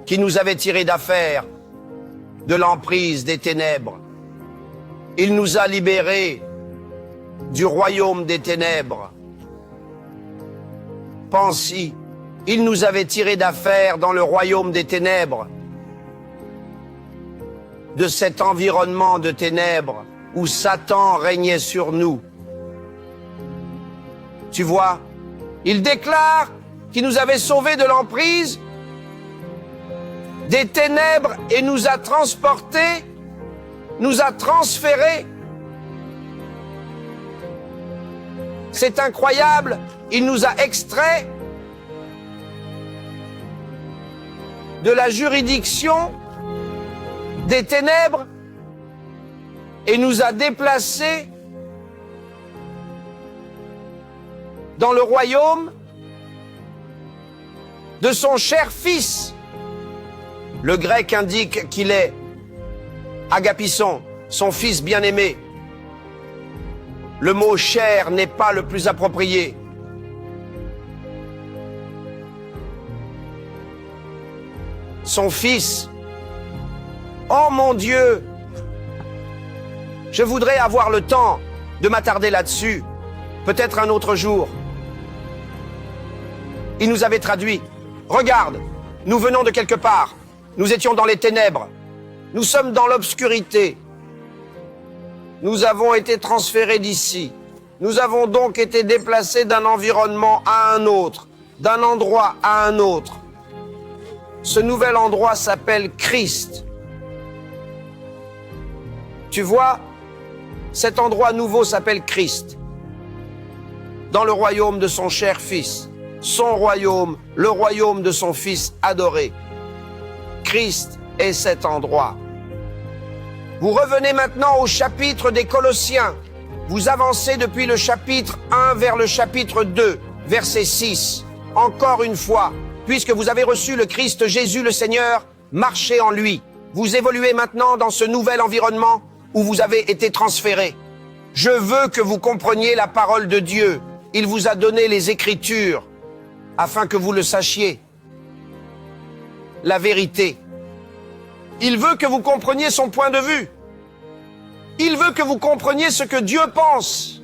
qui nous avait tirés d'affaire de l'emprise des ténèbres. Il nous a libérés du royaume des ténèbres. Pense-y, il nous avait tirés d'affaire dans le royaume des ténèbres, de cet environnement de ténèbres où Satan régnait sur nous. Tu vois, il déclare qu'il nous avait sauvés de l'emprise des ténèbres et nous a transportés, nous a transférés. C'est incroyable, il nous a extraits de la juridiction des ténèbres et nous a déplacés dans le royaume de son cher fils. Le grec indique qu'il est agapisson, son fils bien-aimé. Le mot cher n'est pas le plus approprié. Son fils. Oh mon Dieu! Je voudrais avoir le temps de m'attarder là-dessus, peut-être un autre jour. Il nous avait traduit. Regarde, nous venons de quelque part. Nous étions dans les ténèbres. Nous sommes dans l'obscurité. Nous avons été transférés d'ici. Nous avons donc été déplacés d'un environnement à un autre, d'un endroit à un autre. Ce nouvel endroit s'appelle Christ. Tu vois, cet endroit nouveau s'appelle Christ. Dans le royaume de son cher Fils. Son royaume, le royaume de son Fils adoré. Christ est cet endroit. Vous revenez maintenant au chapitre des Colossiens. Vous avancez depuis le chapitre 1 vers le chapitre 2, verset 6. Encore une fois, puisque vous avez reçu le Christ Jésus le Seigneur, marchez en lui. Vous évoluez maintenant dans ce nouvel environnement où vous avez été transférés. Je veux que vous compreniez la parole de Dieu. Il vous a donné les Écritures afin que vous le sachiez. La vérité. Il veut que vous compreniez son point de vue. Il veut que vous compreniez ce que Dieu pense.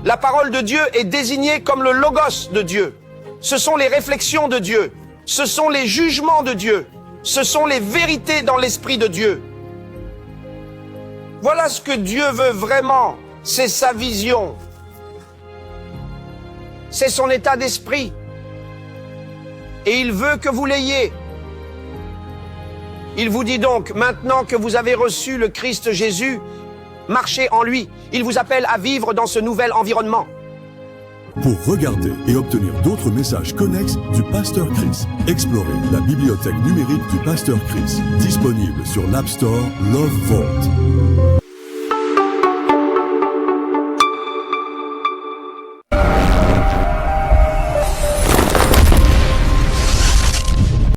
La parole de Dieu est désignée comme le logos de Dieu. Ce sont les réflexions de Dieu. Ce sont les jugements de Dieu. Ce sont les vérités dans l'esprit de Dieu. Voilà ce que Dieu veut vraiment. C'est sa vision. C'est son état d'esprit. Et il veut que vous l'ayez. Il vous dit donc, maintenant que vous avez reçu le Christ Jésus, marchez en lui. Il vous appelle à vivre dans ce nouvel environnement. Pour regarder et obtenir d'autres messages connexes du Pasteur Chris, explorez la bibliothèque numérique du Pasteur Chris, disponible sur l'App Store Love Vault.